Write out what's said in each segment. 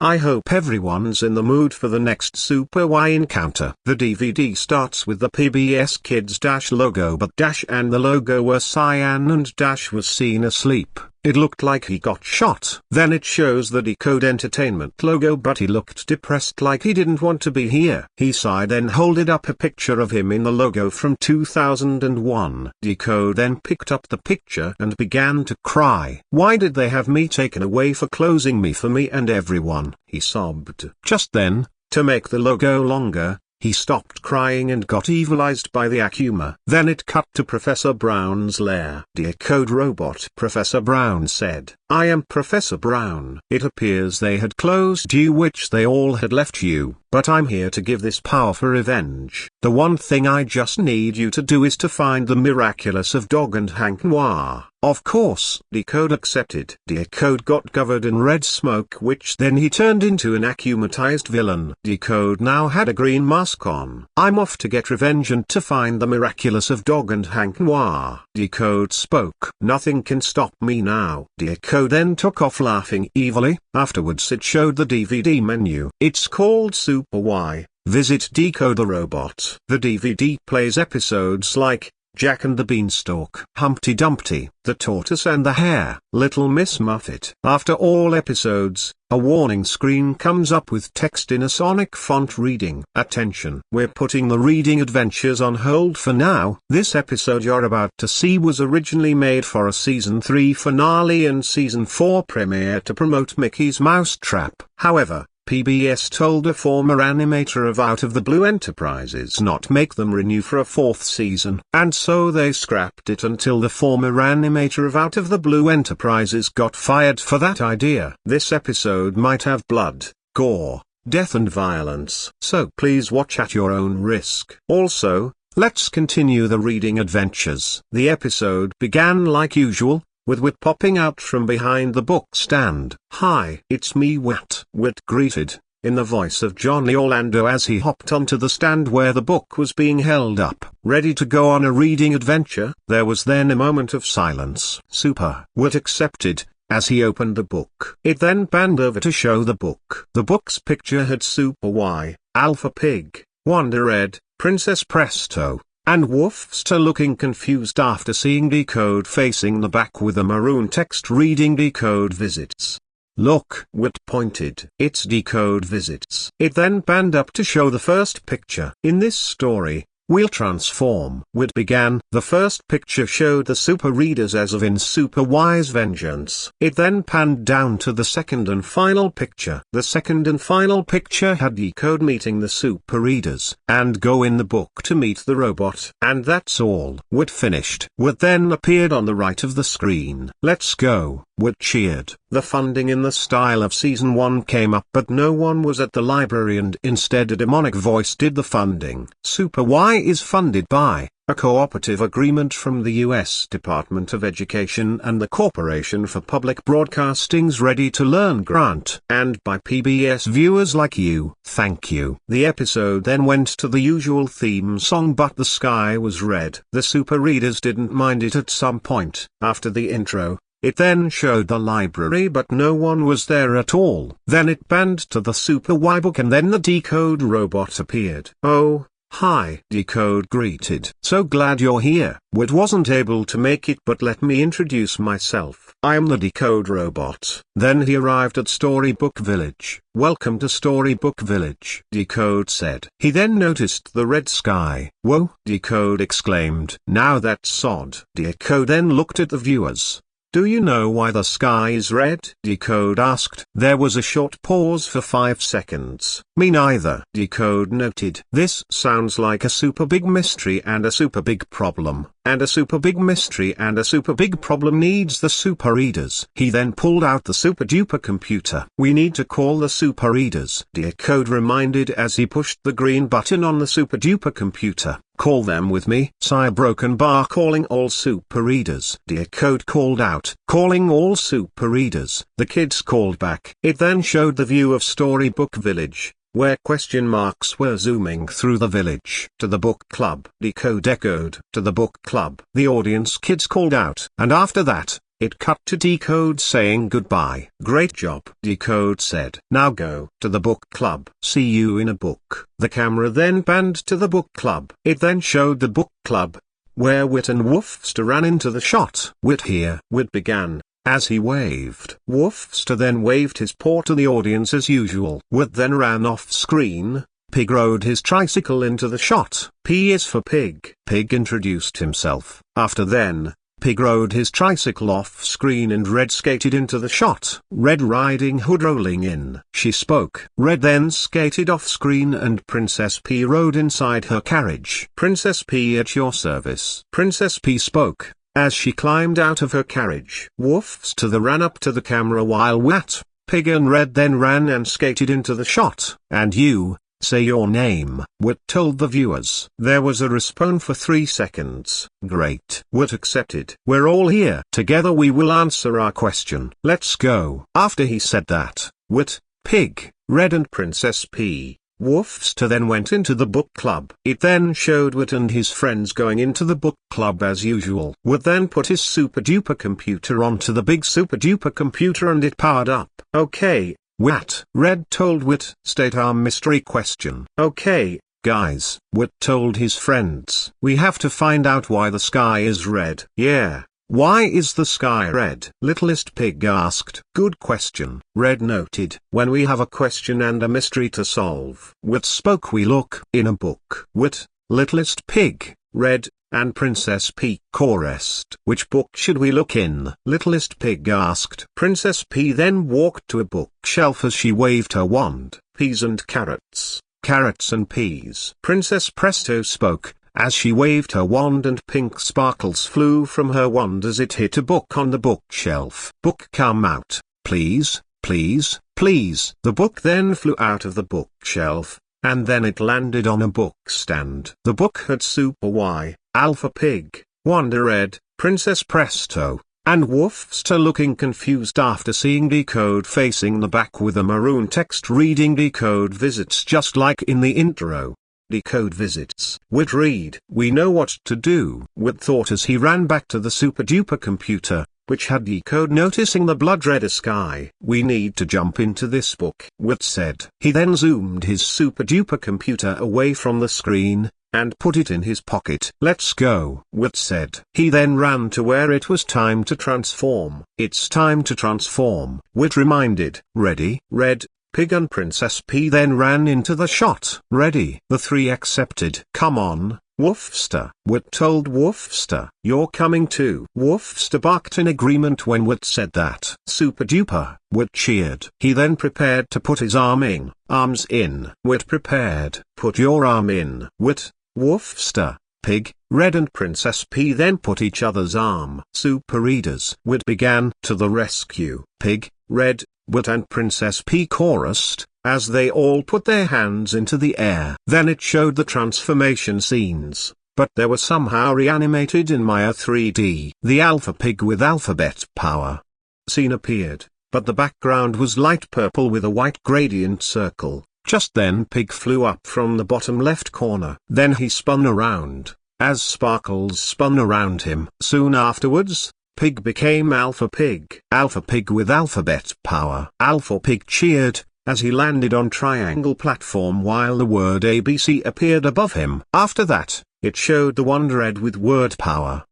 I hope everyone's in the mood for the next Super Y encounter. The DVD starts with the PBS Kids Dash logo, but Dash and the logo were cyan and Dash was seen asleep. It looked like he got shot. Then it shows the Decode Entertainment logo, but he looked depressed, like he didn't want to be here. He sighed, then holded up a picture of him in the logo from 2001. Decode then picked up the picture and began to cry. "Why did they have me taken away for closing me for me and everyone?" he sobbed. Just then, to make the logo longer, he stopped crying and got evilized by the Akuma. Then it cut to Professor Brown's lair. "Decode robot," Professor Brown said. "I am Professor Brown. It appears they had closed you, which they all had left you, but I'm here to give this power for revenge. The one thing I just need you to do is to find the miraculous of Dog and Hank Noir." Of course, Decode accepted. Decode got covered in red smoke, which then he turned into an akumatized villain. Decode now had a green mask on. "I'm off to get revenge and to find the miraculous of Dog and Hank Noir." Decode spoke. "Nothing can stop me now." Decode then took off laughing evilly. Afterwards it showed the DVD menu. It's called Super Y. Visit Decode the Robot. The DVD plays episodes like Jack and the Beanstalk, Humpty Dumpty, The Tortoise and the Hare, Little Miss Muffet. After all episodes, a warning screen comes up with text in a sonic font reading, "Attention, we're putting the reading adventures on hold for now." This episode you're about to see was originally made for a Season 3 finale and Season 4 premiere to promote Mickey's Mousetrap. However, PBS told a former animator of Out of the Blue Enterprises not make them renew for a 4th season, and so they scrapped it until the former animator of Out of the Blue Enterprises got fired for that idea. This episode might have blood, gore, death and violence, so please watch at your own risk. Also, let's continue the reading adventures. The episode began like usual, with Wit popping out from behind the book stand. "Hi, it's me, Wit," Wit greeted, in the voice of Johnny Orlando as he hopped onto the stand where the book was being held up, ready to go on a reading adventure. There was then a moment of silence. "Super," Wit accepted, as he opened the book. It then panned over to show the book. The book's picture had Super Y, Alpha Pig, Wonder Ed, Princess Presto, and Woofster looking confused after seeing Decode facing the back with a maroon text reading "Decode visits." "Look," Wit pointed. "It's Decode visits." It then panned up to show the first picture. "In this story, we'll transform," Wit began. The first picture showed the Super Readers as of in Super Y's Vengeance. It then panned down to the second and final picture. The second and final picture had Decode meeting the Super Readers, and go in the book to meet the robot. And that's all. Wit finished. Wit then appeared on the right of the screen. "Let's go," Wit cheered. The funding in the style of Season 1 came up, but no one was at the library, and instead a demonic voice did the funding. Super Y is funded by a cooperative agreement from the U.S. Department of Education and the Corporation for Public Broadcasting's Ready to Learn grant, and by PBS viewers like you. Thank you. The episode then went to the usual theme song, but the sky was red. The Super Readers didn't mind it at some point. After the intro, it then showed the library, but no one was there at all. Then it panned to the Super Y book, and then the Decode robot appeared. "Oh, hi," Decode greeted. "So glad you're here." Wit wasn't able to make it, but let me introduce myself. I am the Decode robot. Then he arrived at Storybook Village. "Welcome to Storybook Village," Decode said. He then noticed the red sky. "Whoa," Decode exclaimed. "Now that's odd." Decode then looked at the viewers. "Do you know why the sky is red?" Decode asked. There was a short pause for 5 seconds. "Me neither," Decode noted. "This sounds like a super big mystery and a super big problem. And a super big mystery and a super big problem needs the Super Readers." He then pulled out the super duper computer. "We need to call the Super Readers," Decode reminded as he pushed the green button on the super duper computer. "Call them with me." Broken bar calling all Super Readers. Decode called out, "Calling all Super Readers." The kids called back. It then showed the view of Storybook Village, where question marks were zooming through the village. "To the book club." Decode echoed. "To the book club." The audience kids called out. And after that, It cut to Decode saying goodbye. "Great job," Decode said. "Now go to the book club. See you in a book." The camera then panned to the book club. It then showed the book club, where Wit and Woofster ran into the shot. "Wit here," Wit began, as he waved. Woofster then waved his paw to the audience as usual. Wit then ran off screen. Pig rode his tricycle into the shot. P is for Pig. Pig introduced himself. After then, Pig rode his tricycle off screen and Red skated into the shot. Red Riding Hood rolling in. She spoke. Red then skated off screen and Princess P rode inside her carriage. "Princess P at your service." Princess P spoke, as she climbed out of her carriage. Woofster ran up to the camera while Wat, Pig and Red then ran and skated into the shot. "And you, say your name," Wit told the viewers. There was a response for 3 seconds. "Great." Wit accepted. "We're all here. Together we will answer our question. Let's go." After he said that, Wit, Pig, Red and Princess P, Woofster then went into the book club. It then showed Wit and his friends going into the book club as usual. Wit then put his super duper computer onto the big super duper computer and it powered up. "Okay, Wat," Red told Wit, "state our mystery question." "Okay, guys," Wit told his friends. "We have to find out why the sky is red." "Yeah, why is the sky red?" Littlest Pig asked. "Good question," Red noted. "When we have a question and a mystery to solve," Wit spoke, "we look in a book." Wit, Littlest Pig, Red, and Princess P chorused. "Which book should we look in?" Littlest Pig asked. Princess P then walked to a bookshelf as she waved her wand. "Peas and carrots, carrots and peas." Princess Presto spoke, as she waved her wand and pink sparkles flew from her wand as it hit a book on the bookshelf. "Book come out, please, please, please." The book then flew out of the bookshelf, and then it landed on a book stand. The book had Super Y, Alpha Pig, Wonder Red, Princess Presto, and Woofster looking confused after seeing Decode facing the back with a maroon text reading "Decode visits," just like in the intro. "Decode visits." Wit read. "We know what to do," Wit thought as he ran back to the super duper computer, which had Decode noticing the blood red sky. "We need to jump into this book," Wit said. He then zoomed his super duper computer away from the screen, and put it in his pocket. "Let's go," Wit said. He then ran to where it was time to transform. "It's time to transform," Wit reminded. "Ready?" Red, Pig and Princess P then ran into the shot. "Ready." The three accepted. "Come on, Woofster," Wit told Woofster. "You're coming too." Woofster barked in agreement when Wit said that. "Super duper," Wit cheered. He then prepared to put his arms in. Wit prepared. "Put your arm in." Wit, Woofster, Pig, Red and Princess P then put each other's arm. "Super readers," Wit began. "To the rescue." Pig, Red, Wit and Princess P chorused, as they all put their hands into the air. Then it showed the transformation scenes, but they were somehow reanimated in Maya 3D. The Alpha Pig with alphabet power scene appeared, but the background was light purple with a white gradient circle. Just then Pig flew up from the bottom left corner. Then he spun around, as sparkles spun around him. Soon afterwards, Pig became Alpha Pig. Alpha Pig with alphabet power. Alpha Pig cheered, as he landed on triangle platform while the word ABC appeared above him. After that, it showed the Wonder Red with word power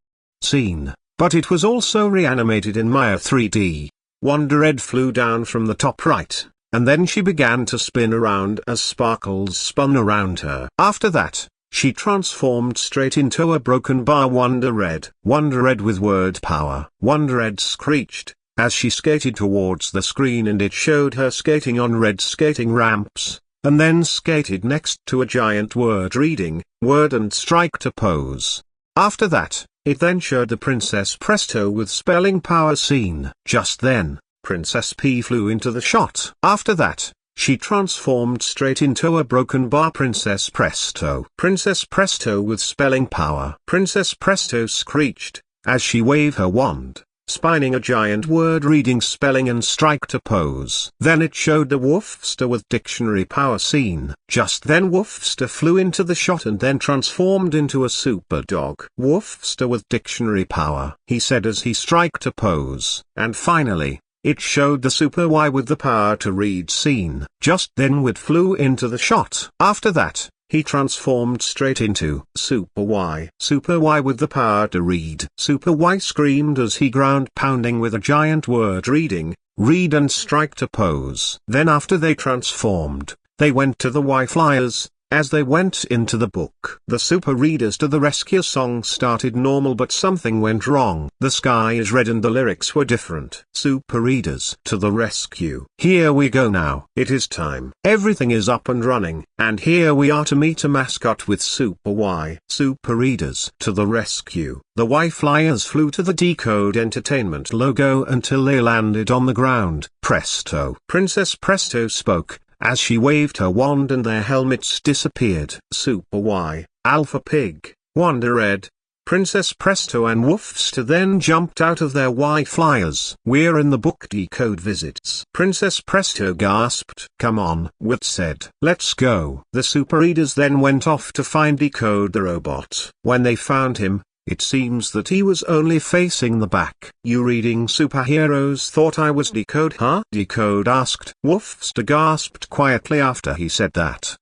scene, but it was also reanimated in Maya 3D. Wonder Red flew down from the top right, and then she began to spin around as sparkles spun around her. After that, she transformed straight into a broken bar Wonder Red. Wonder Red with word power. Wonder Red screeched, as she skated towards the screen, and it showed her skating on red skating ramps, and then skated next to a giant word reading, word and strike to pose. After that, it then showed the Princess Presto with spelling power scene. Just then, Princess P flew into the shot. After that, she transformed straight into a broken bar Princess Presto. Princess Presto with spelling power. Princess Presto screeched, as she waved her wand, spinning a giant word reading spelling and strike to pose. Then it showed the Woofster with dictionary power scene. Just then Woofster flew into the shot and then transformed into a super dog. Woofster with dictionary power, he said as he strike to pose. And finally, it showed the Super Y with the power to read scene. Just then Wood flew into the shot. After that, he transformed straight into Super Y. Super Y with the power to read. Super Y screamed as he ground pounding with a giant word reading, read and strike to pose. Then after they transformed, they went to the Y Flyers. As they went into the book, the Super Readers to the Rescue song started normal, but something went wrong. The sky is red and the lyrics were different. Super Readers to the rescue. Here we go now. It is time. Everything is up and running, and here we are to meet a mascot with Super Y. Super Readers to the rescue. The Y Flyers flew to the Decode Entertainment logo until they landed on the ground. Presto. Princess Presto spoke, as she waved her wand and their helmets disappeared. Super Y, Alpha Pig, Wonder Red, Princess Presto and Woofster then jumped out of their Y Flyers. We're in the book Decode visits. Princess Presto gasped. Come on, Woot said. Let's go. The Super Readers then went off to find Decode the robot. When they found him, it seems that he was only facing the back. You reading superheroes thought I was Decode, huh? Decode asked. Woofster gasped quietly after he said that.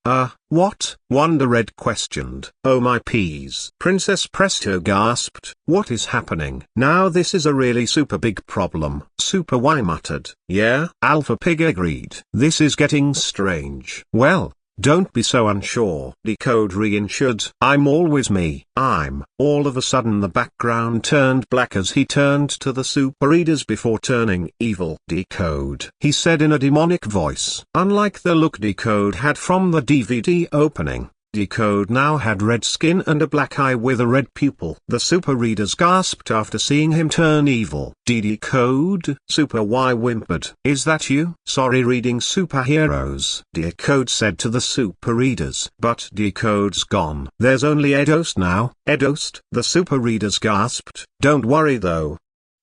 What? Wonder Red questioned. Oh my peas. Princess Presto gasped. What is happening? Now this is a really super big problem. Super Y muttered. Yeah? Alpha Pig agreed. This is getting strange. Well, don't be so unsure. Decode reassured. I'm always me. All of a sudden the background turned black as he turned to the Super Readers before turning evil. Decode, he said in a demonic voice. Unlike the look Decode had from the DVD opening, Decode now had red skin and a black eye with a red pupil. The Super Readers gasped after seeing him turn evil. Decode? Super Y whimpered. Is that you? Sorry reading superheroes, Decode said to the Super Readers. But Decode's gone. There's only Edost now. Edost? The Super Readers gasped. Don't worry though.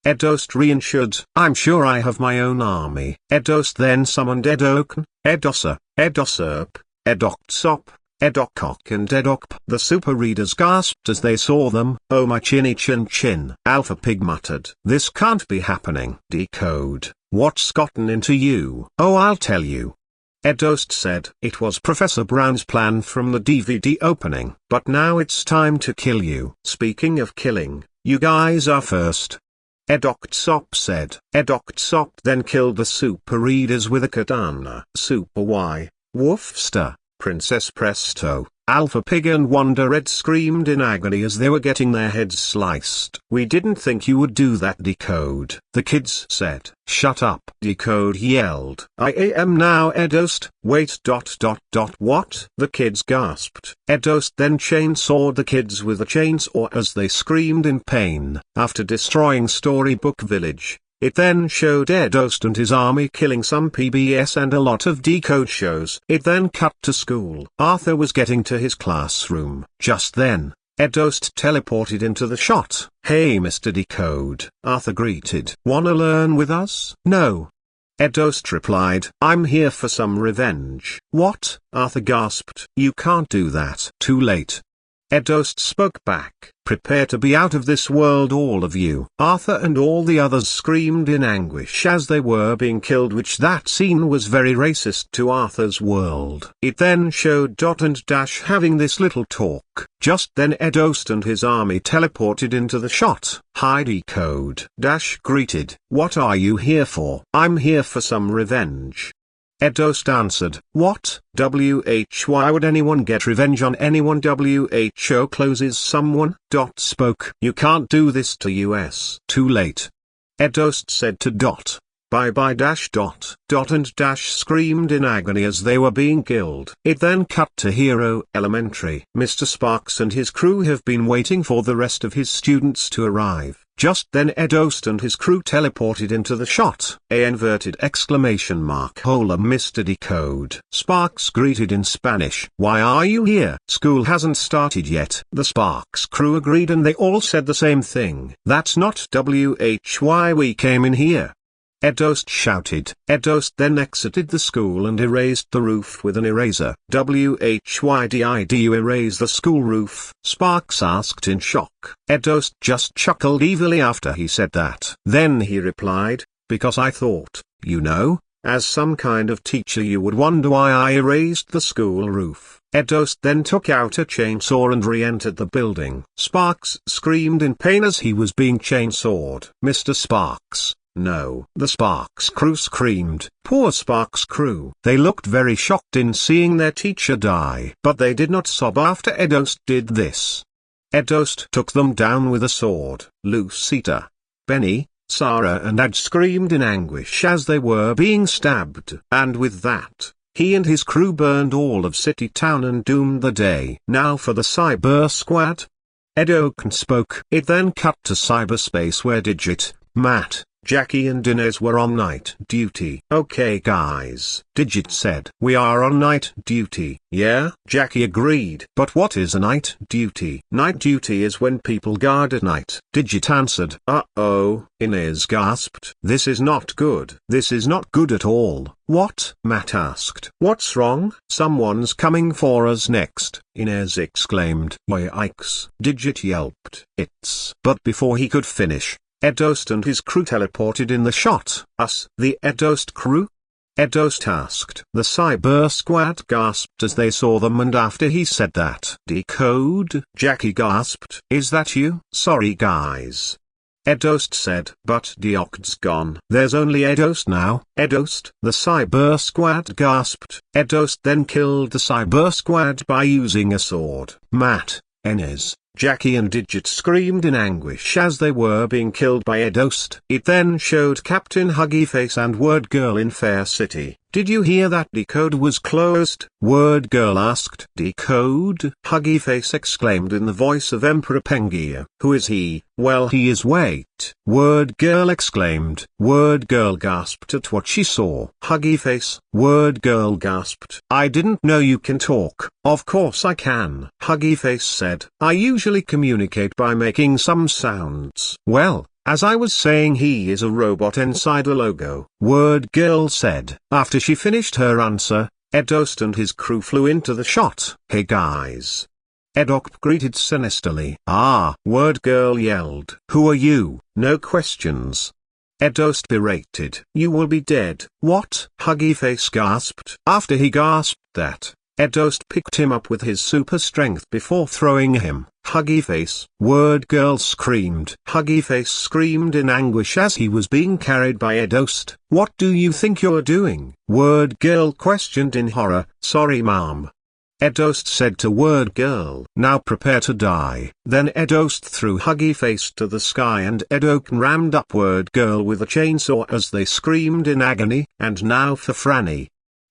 Edost reassured. I'm sure I have my own army. Edost then summoned Edoken, Edosa, Edoserp, Edoksop, Edokok and Edokp. The Super Readers gasped as they saw them. Oh my chinny chin chin. Alpha Pig muttered. This can't be happening. Decode, what's gotten into you? Oh, I'll tell you. Edost said. It was Professor Brown's plan from the DVD opening. But now it's time to kill you. Speaking of killing, you guys are first. Edoksop said. Edoksop then killed the Super Readers with a katana. Super Y, Woofster, Princess Presto, Alpha Pig and Wonder Red screamed in agony as they were getting their heads sliced. We didn't think you would do that, Decode, the kids said. Shut up, Decode yelled. I am now Edost. Wait. What? The kids gasped. Edost then chainsawed the kids with a chainsaw as they screamed in pain. After destroying Storybook Village, it then showed Edost and his army killing some PBS and a lot of Decode shows. It then cut to school. Arthur was getting to his classroom. Just then, Edost teleported into the shot. Hey Mr. Decode, Arthur greeted. Wanna learn with us? No. Edost replied. I'm here for some revenge. What? Arthur gasped. You can't do that. Too late. Edost spoke back. Prepare to be out of this world, all of you. Arthur and all the others screamed in anguish as they were being killed, which that scene was very racist to Arthur's world. It then showed Dot and Dash having this little talk. Just then Edost and his army teleported into the shot. Hi Decode. Dash greeted. What are you here for? I'm here for some revenge. Edost answered. What? Why would anyone get revenge on anyone? WHO closes someone. Dot spoke. You can't do this to us. Too late. Edost said to Dot. Bye bye Dash. Dot and Dash screamed in agony as they were being killed. It then cut to Hero Elementary. Mr. Sparks and his crew have been waiting for the rest of his students to arrive. Just then Edost and his crew teleported into the shot. A inverted exclamation mark. Hola Mr. Decode. Sparks greeted in Spanish. Why are you here? School hasn't started yet. The Sparks crew agreed and they all said the same thing. That's not why we came in here. Edost shouted. Edost then exited the school and erased the roof with an eraser. Why did you erase the school roof? Sparks asked in shock. Edost just chuckled evilly after he said that. Then he replied, because I thought, you know, as some kind of teacher you would wonder why I erased the school roof. Edost then took out a chainsaw and re-entered the building. Sparks screamed in pain as he was being chainsawed. Mr. Sparks. No. The Sparks crew screamed. Poor Sparks crew. They looked very shocked in seeing their teacher die. But they did not sob after Edost did this. Edost took them down with a sword. Lucita, Benny, Sarah and Ad screamed in anguish as they were being stabbed. And with that, he and his crew burned all of City Town and doomed the day. Now for the Cyber Squad. Edoken spoke. It then cut to cyberspace where Digit, Matt, Jackie and Inez were on night duty. Okay guys, Digit said. We are on night duty. Yeah? Jackie agreed. But what is a night duty? Night duty is when people guard at night. Digit answered. Uh-oh, Inez gasped. This is not good. This is not good at all. What? Matt asked. What's wrong? Someone's coming for us next, Inez exclaimed. Yikes. Digit yelped. It's. But before he could finish, Edost and his crew teleported in the shot. Us, the Edost crew? Edost asked. The Cyber Squad gasped as they saw them, and after he said that, Decode, Jackie gasped. Is that you? Sorry guys. Edost said. But Deoked's gone. There's only Edost now. Edost, the Cyber Squad gasped. Edost then killed the Cyber Squad by using a sword. Matt, Inez, Jackie and Digit screamed in anguish as they were being killed by Edost. It then showed Captain Huggyface and Word Girl in Fair City. Did you hear that Decode was closed? Word Girl asked. Decode? Huggyface exclaimed in the voice of Emperor Pengia. Who is he? Well, he is. Wait. Word Girl exclaimed. Word Girl gasped at what she saw. Huggyface. Word Girl gasped. I didn't know you can talk. Of course I can. Huggyface said. I usually communicate by making some sounds. Well, as I was saying, he is a robot inside a logo, Word Girl said. After she finished her answer, Edost and his crew flew into the shot. Hey guys. Edok greeted sinisterly. Ah, Word Girl yelled. Who are you? No questions. Edost berated. You will be dead. What? Huggyface gasped. After he gasped that, Edost picked him up with his super strength before throwing him. Huggyface. Word Girl screamed. Huggyface screamed in anguish as he was being carried by Edost. What do you think you're doing? Word Girl questioned in horror. Sorry mom. Edost said to Word Girl. Now prepare to die. Then Edost threw Huggyface to the sky and Edoken rammed up Word Girl with a chainsaw as they screamed in agony. And now for Franny.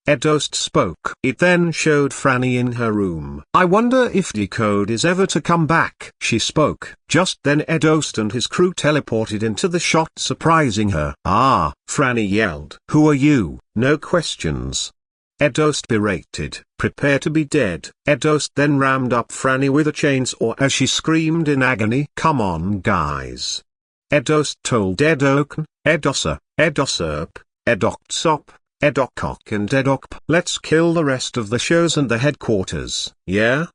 Edost spoke. It then showed Franny in her room. I wonder if Decode is ever to come back. She spoke. Just then Edost and his crew teleported into the shot, surprising her. Ah, Franny yelled. Who are you? No questions. Edost berated. Prepare to be dead. Edost then rammed up Franny with a chainsaw as she screamed in agony. Come on guys. Edost told Edoken, Edosa, Edoserp, Edoksop, Edokok and Edokp. Let's kill the rest of the shows and the headquarters. Yeah?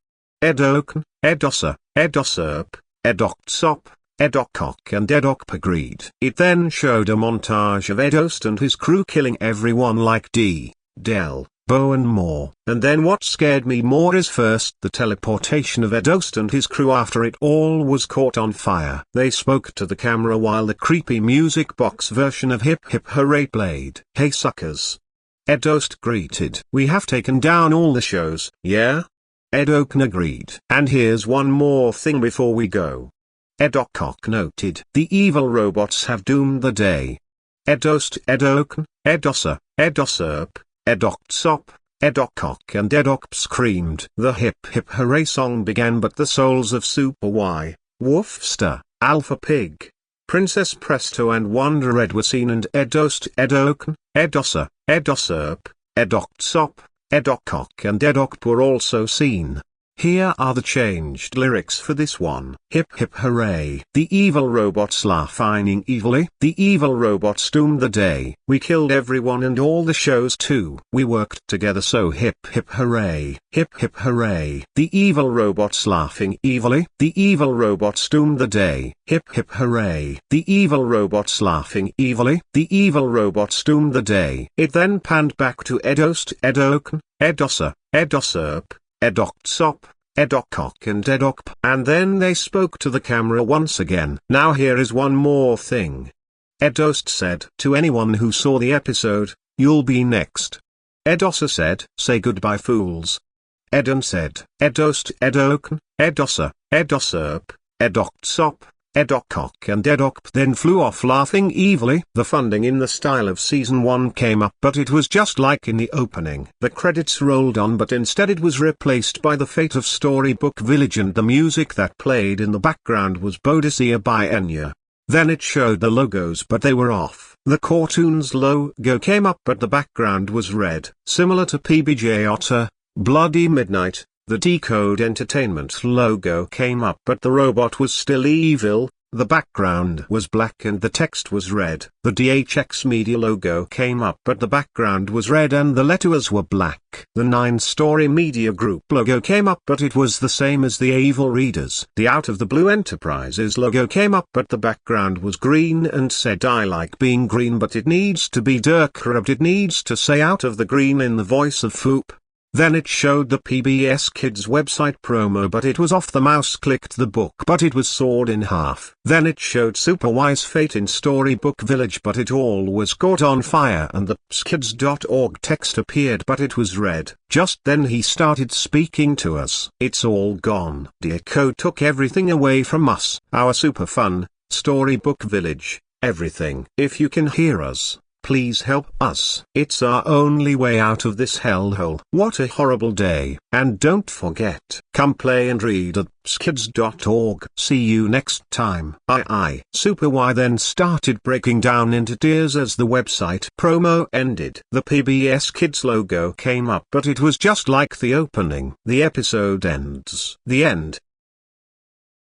Edoken, Edosa, Edoserp, Edoksop, Edokok and Edokp agreed. It then showed a montage of Edost and his crew killing everyone like Del, Bo and more. And then what scared me more is first the teleportation of Edost and his crew after it all was caught on fire. They spoke to the camera while the creepy music box version of Hip Hip Hooray played. Hey suckers. Edost greeted. We have taken down all the shows. Yeah? Edoken agreed. And here's one more thing before we go. Edokok noted. The evil robots have doomed the day. Edost, Edoken, Edosa, Edoserp, Edoksop, Edokok and Edokp screamed. The Hip Hip Hooray song began, but the souls of Super Y, Woofster, Alpha Pig, Princess Presto and Wonder Ed were seen, and Edost, Edoken, Edossa, Edoserp, Edoksop, Edocock and Edok were also seen. Here are the changed lyrics for this one. Hip hip hooray. The evil robots laughing evilly. The evil robots doomed the day. We killed everyone and all the shows too. We worked together, so hip hip hooray. Hip hip hooray. The evil robots laughing evilly. The evil robots doomed the day. Hip hip hooray. The evil robots laughing evilly. The evil robots doomed the day. It then panned back to Edost, Edoken, Edossa, Edoserp, Edoksop, Edocock and Edokp, and then they spoke to the camera once again. Now here is one more thing. Edost said to anyone who saw the episode, "You'll be next." Edossa said, "Say goodbye, fools." Edon said, "Edost, Edoken, Edossa, Edoserp, Edoksop, Edocock and Edokp," then flew off laughing evilly. The funding in the style of season 1 came up, but it was just like in the opening. The credits rolled on, but instead it was replaced by the fate of Storybook Village, and the music that played in the background was Boadicea by Enya. Then it showed the logos, but they were off. The cartoon's logo came up, but the background was red, similar to PBJ Otter, Bloody Midnight. The Decode Entertainment logo came up, but the robot was still evil. The background was black and the text was red. The DHX Media logo came up, but the background was red and the letters were black. The 9-Story Media Group logo came up, but it was the same as the Evil Readers. The Out of the Blue Enterprises logo came up, but the background was green and said, "I like being green, but it needs to be dark rubbed. It needs to say out of the green" in the voice of Foop. Then it showed the PBS Kids website promo, but it was off. The mouse clicked the book, but it was sawed in half. Then it showed Superwise fate in Storybook Village, but it all was caught on fire, and the pskids.org text appeared, but it was red. Just then he started speaking to us. "It's all gone. Decode took everything away from us. Our super fun, Storybook Village, everything. If you can hear us, please help us. It's our only way out of this hellhole." What a horrible day. And don't forget, come play and read at pskids.org. See you next time. Super Y then started breaking down into tears as the website promo ended. The PBS Kids logo came up, but it was just like the opening. The episode ends. The end.